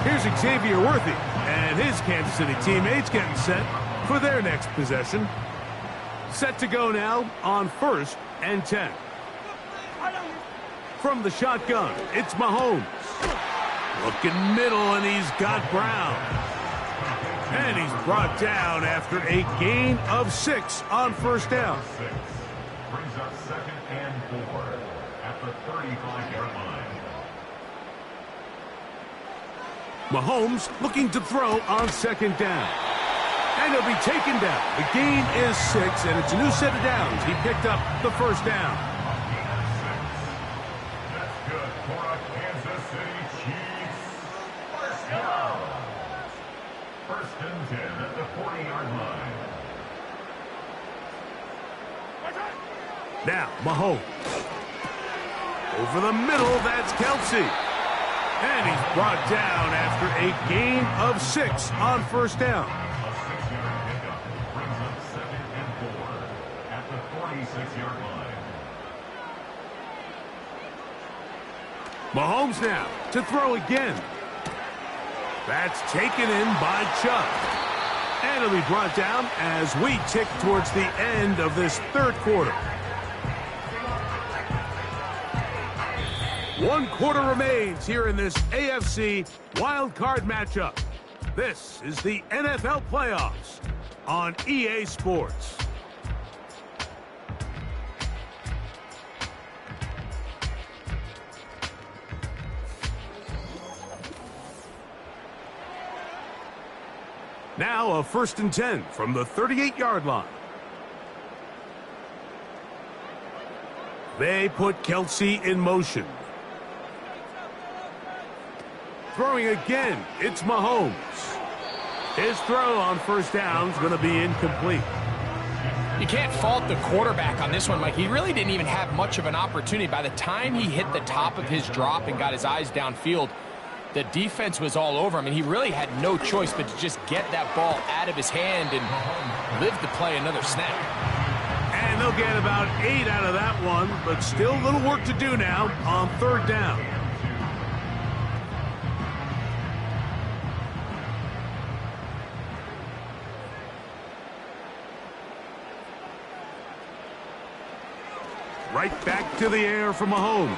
Here's Xavier Worthy and his Kansas City teammates getting set for their next possession. Set to go now on 1st and 10. From the shotgun, it's Mahomes. Looking middle, and he's got Brown. And he's brought down after a gain of 6 on first down. Brings up 2nd and 4 at the 35-yard line. Mahomes looking to throw on 2nd down. And he'll be taken down. The gain is 6, and it's a new set of downs. He picked up the first down. That's good for a Kansas City Chiefs. First down. 1st and 10 at the 40-yard line. Now, Mahomes. Over the middle, that's Kelsey. And he's brought down after a gain of 6 on first down. A 6-yard pickup brings up 2nd and 4 at the 46-yard line. Mahomes now to throw again. That's taken in by Chubb. And it'll be brought down as we tick towards the end of this 3rd quarter. 1 quarter remains here in this AFC wildcard matchup. This is the NFL playoffs on EA Sports. Now a 1st and 10 from the 38-yard line. They put Kelsey in motion. Throwing again, it's Mahomes. His throw on first down is going to be incomplete. You can't fault the quarterback on this one, Mike. He really didn't even have much of an opportunity. By the time he hit the top of his drop and got his eyes downfield, The defense was all over him, and he really had no choice but to just get that ball out of his hand and live to play another snap. And they'll get about 8 out of that one, but still a little work to do now on third down. Right back to the air for Mahomes.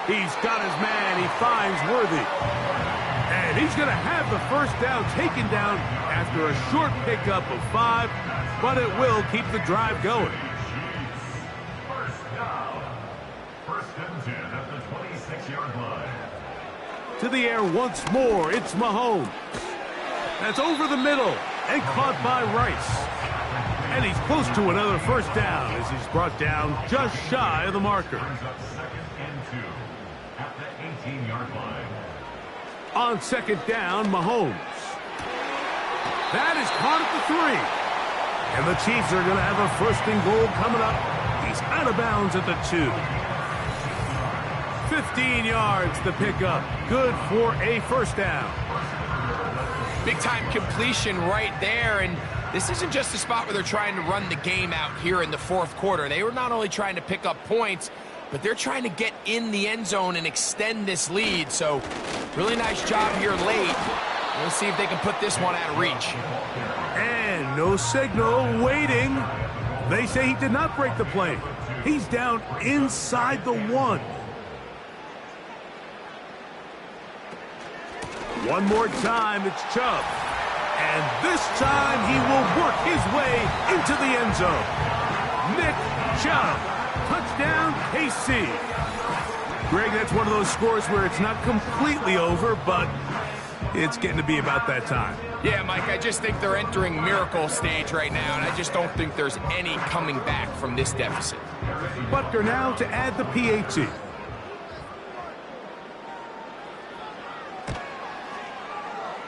He's got his man. He finds Worthy. And he's going to have the first down taken down after a short pickup of 5, but it will keep the drive going. First down. First and 10 at the 26-yard line. To the air once more. It's Mahomes. That's over the middle and caught by Rice. And he's close to another first down as he's brought down just shy of the marker. Turns up second and 2 at the 18-yard line. On second down, Mahomes. That is caught at the 3. And the Chiefs are going to have a first and goal coming up. He's out of bounds at the 2. 15 yards to pick up. Good for a first down. Big-time completion right there, and this isn't just a spot where they're trying to run the game out here in the fourth quarter. They were not only trying to pick up points, but they're trying to get in the end zone and extend this lead. So, really nice job here late. We'll see if they can put this one out of reach. And no signal, waiting. They say he did not break the play. He's down inside the 1. One more time, it's Chubb. And this time he will work his way into the end zone. Nick Chubb. Touchdown, KC. Greg, that's one of those scores where it's not completely over, but it's getting to be about that time. Yeah, Mike, I just think they're entering miracle stage right now, and I just don't think there's any coming back from this deficit. Butker now to add the PAT.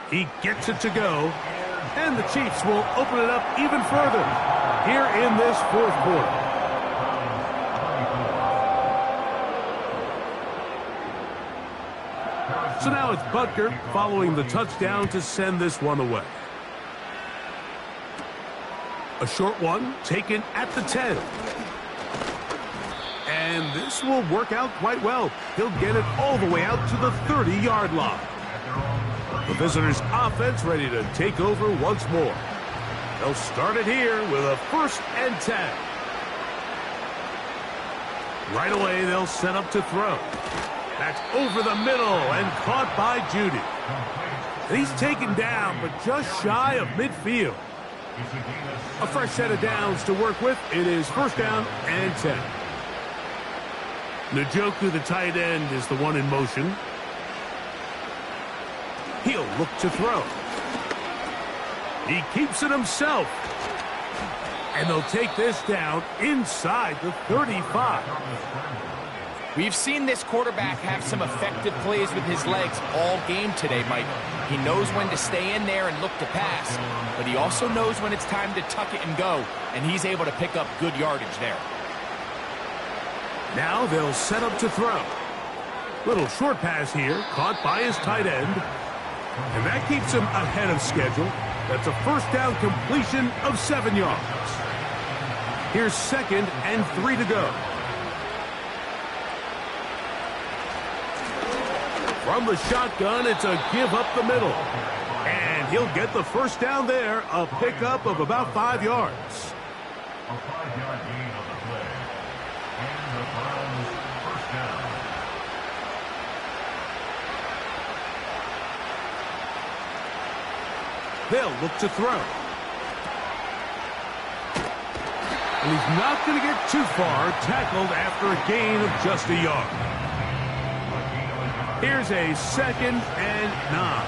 He gets it to go, and the Chiefs will open it up even further here in this fourth quarter. So now it's Butker following the touchdown to send this one away. A short one taken at the 10. And this will work out quite well. He'll get it all the way out to the 30-yard line. The visitors' offense ready to take over once more. They'll start it here with a first and 10. Right away, they'll set up to throw. That's over the middle and caught by Judy. He's taken down, but just shy of midfield. A fresh set of downs to work with. It is first down and 10. Njoku, the tight end, is the one in motion. He'll look to throw. He keeps it himself. And they'll take this down inside the 35. We've seen this quarterback have some effective plays with his legs all game today, Mike. He knows when to stay in there and look to pass, but he also knows when it's time to tuck it and go, and he's able to pick up good yardage there. Now they'll set up to throw. Little short pass here, caught by his tight end. And that keeps him ahead of schedule. That's a first down completion of 7 yards. Here's second and 3 to go. From the shotgun, it's a give up the middle. And he'll get the first down there, a pickup of about 5 yards. A 5-yard gain on the play. And the Browns first down. They'll look to throw. And he's not going to get too far, tackled after a gain of just a yard. Here's a second and 9.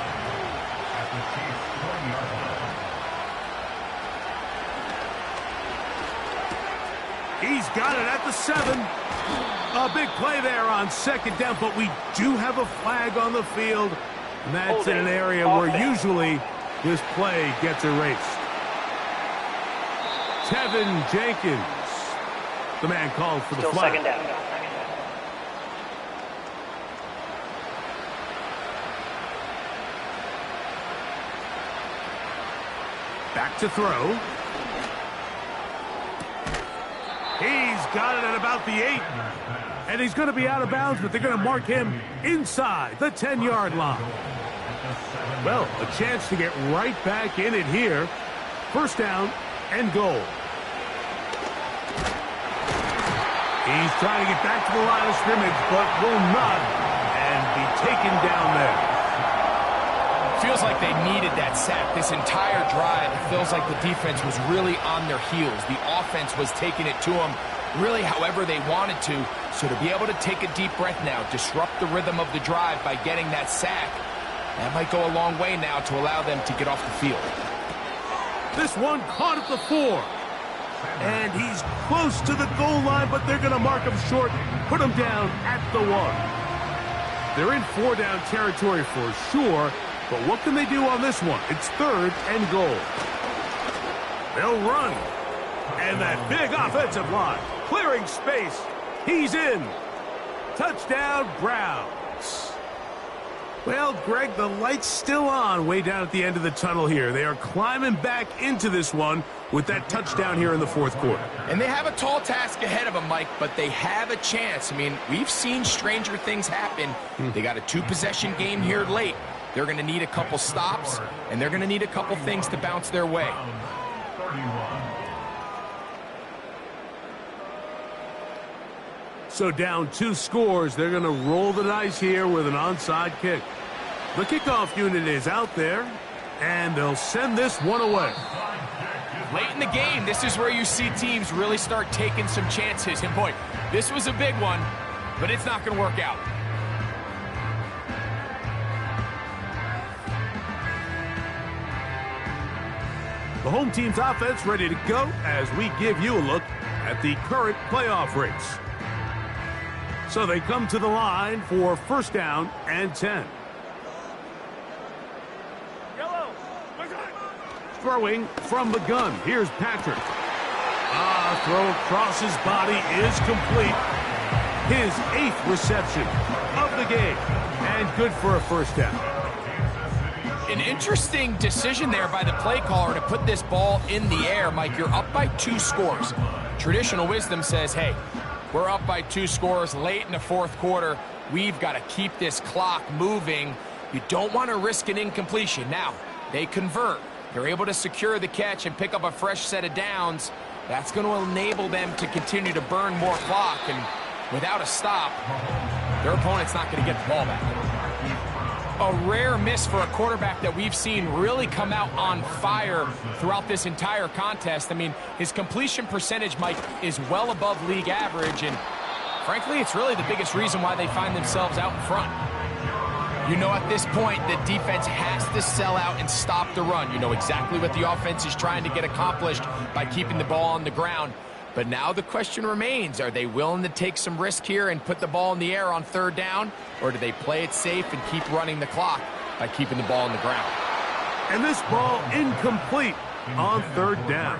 He's got it at the 7. A big play there on second down, but we do have a flag on the field. And that's in an area where usually this play gets erased. Tevin Jenkins, the man called for the Still flag. second down. Back to throw. He's got it at about the 8. And he's going to be out of bounds, but they're going to mark him inside the 10-yard line. Well, a chance to get right back in it here. First down and goal. He's trying to get back to the line of scrimmage, but will not, and be taken down there. Feels like they needed that sack. This entire drive, it feels like the defense was really on their heels. The offense was taking it to them really however they wanted to. So to be able to take a deep breath now, disrupt the rhythm of the drive by getting that sack, that might go a long way now to allow them to get off the field. This one caught at the 4. And he's close to the goal line, but they're going to mark him short, put him down at the 1. They're in 4-down territory for sure, but what can they do on this one? It's 3rd and goal. They'll run. And that big offensive line, clearing space. He's in. Touchdown, Browns. Well, Greg, the light's still on way down at the end of the tunnel here. They are climbing back into this one with that touchdown here in the 4th quarter. And they have a tall task ahead of them, Mike, but they have a chance. I mean, we've seen stranger things happen. They got a 2-possession game here late. They're going to need a couple stops, and they're going to need a couple things to bounce their way. So down 2 scores, they're going to roll the dice here with an onside kick. The kickoff unit is out there, and they'll send this one away. Late in the game, this is where you see teams really start taking some chances. And boy, this was a big one, but it's not going to work out. The home team's offense ready to go as we give you a look at the current playoff race. So they come to the line for first down and 10. Throwing from the gun. Here's Patrick. Throw across his body is complete. His 8th reception of the game. And good for a first down. An interesting decision there by the play caller to put this ball in the air. Mike, you're up by 2 scores. Traditional wisdom says, hey, we're up by 2 scores late in the 4th quarter. We've got to keep this clock moving. You don't want to risk an incompletion. Now, they convert. They're able to secure the catch and pick up a fresh set of downs. That's going to enable them to continue to burn more clock. And without a stop, their opponent's not going to get the ball back. A rare miss for a quarterback that we've seen really come out on fire throughout this entire contest. I mean, his completion percentage, Mike, is well above league average, and frankly, it's really the biggest reason why they find themselves out in front. You know, at this point, the defense has to sell out and stop the run. You know exactly what the offense is trying to get accomplished by keeping the ball on the ground. But now the question remains, are they willing to take some risk here and put the ball in the air on 3rd down? Or do they play it safe and keep running the clock by keeping the ball on the ground? And this ball incomplete on 3rd down.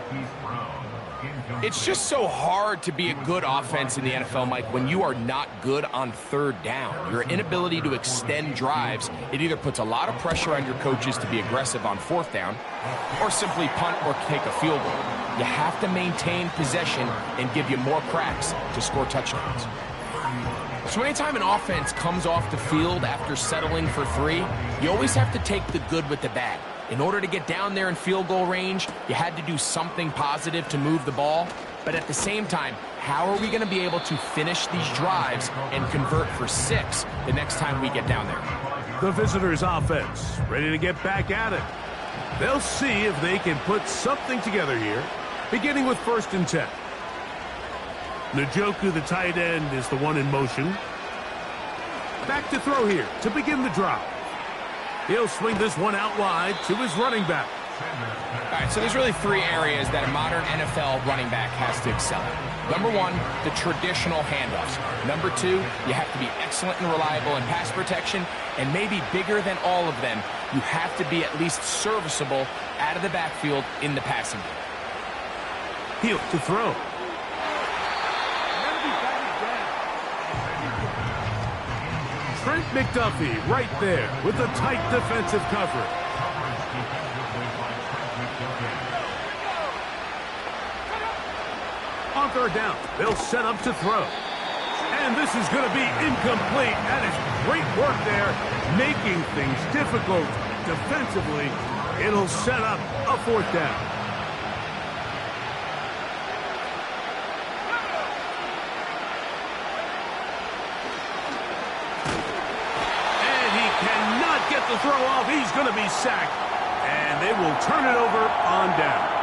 It's just so hard to be a good offense in the NFL, Mike, when you are not good on 3rd down. Your inability to extend drives, it either puts a lot of pressure on your coaches to be aggressive on 4th down or simply punt or take a field goal. You have to maintain possession and give you more cracks to score touchdowns. So anytime an offense comes off the field after settling for 3, you always have to take the good with the bad. In order to get down there in field goal range, you had to do something positive to move the ball. But at the same time, how are we going to be able to finish these drives and convert for 6 the next time we get down there? The visitors' offense ready to get back at it. They'll see if they can put something together here, beginning with 1st and 10. Njoku, the tight end, is the one in motion. Back to throw here to begin the drive. He'll swing this one out wide to his running back. All right, so there's really 3 areas that a modern NFL running back has to excel at. Number 1, the traditional handoffs. Number 2, you have to be excellent and reliable in pass protection. And maybe bigger than all of them, you have to be at least serviceable out of the backfield in the passing game. Heel to throw. Trent McDuffie right there with the tight defensive coverage. On third down, they'll set up to throw. And this is going to be incomplete. That is great work there, making things difficult defensively. It'll set up a fourth down. And he cannot get the throw off. He's going to be sacked. And they will turn it over on down.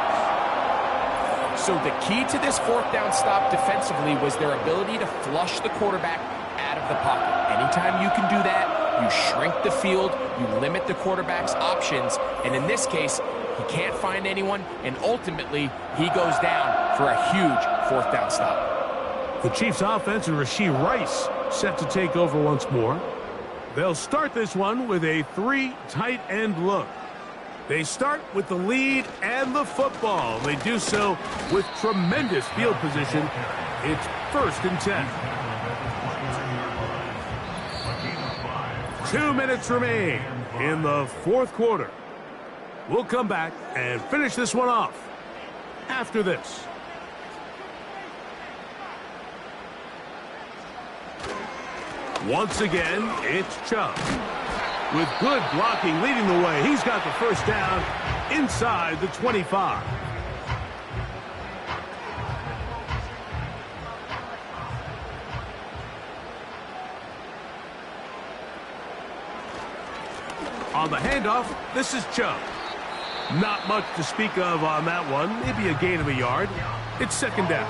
So the key to this fourth down stop defensively was their ability to flush the quarterback out of the pocket. Anytime you can do that, you shrink the field, you limit the quarterback's options, and in this case, he can't find anyone, and ultimately, he goes down for a huge fourth down stop. The Chiefs' offense and Rashee Rice set to take over once more. They'll start this one with a 3 tight end look. They start with the lead and the football. They do so with tremendous field position. It's 1st and 10. 2 minutes remain in the fourth quarter. We'll come back and finish this one off after this. Once again, it's Chubb. With good blocking leading the way, he's got the first down inside the 25. On the handoff, this is Chubb. Not much to speak of on that one. Maybe a gain of a yard. It's 2nd down.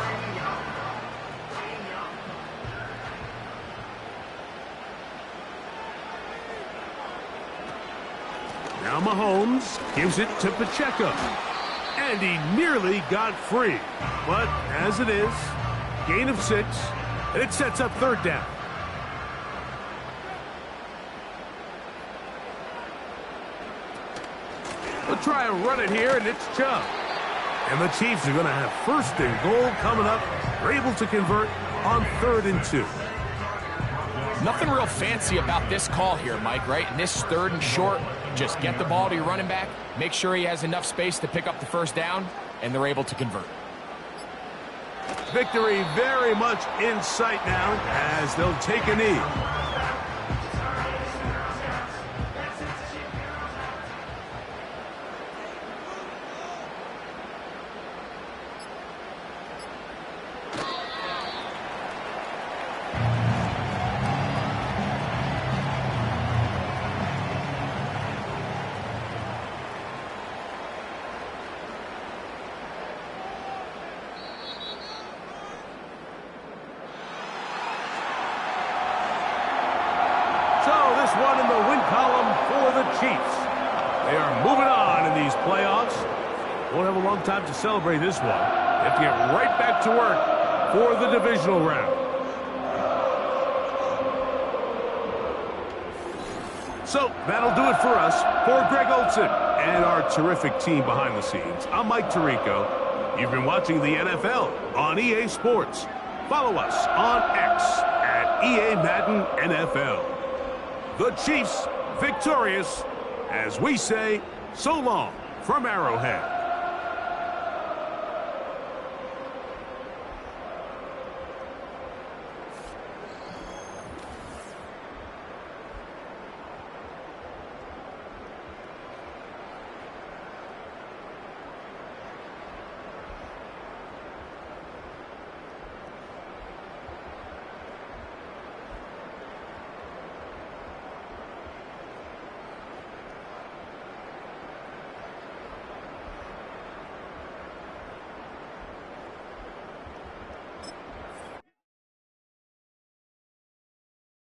Now Mahomes gives it to Pacheco. And he nearly got free. But as it is, gain of 6, and it sets up 3rd down. We'll try and run it here, and it's Chubb. And the Chiefs are going to have 1st and goal coming up. They're able to convert on 3rd and 2. Nothing real fancy about this call here, Mike, right? In this 3rd and short, just get the ball to your running back, make sure he has enough space to pick up the first down, and they're able to convert. Victory very much in sight now as they'll take a knee. One in the win column for the Chiefs. They are moving on in these playoffs. Won't have a long time to celebrate this one. They have to get right back to work for the divisional round. So that'll do it for us. For Greg Olson and our terrific team behind the scenes, I'm Mike Tirico. You've been watching the NFL on EA Sports. Follow us on X at EA Madden NFL. The Chiefs victorious as we say so long from Arrowhead.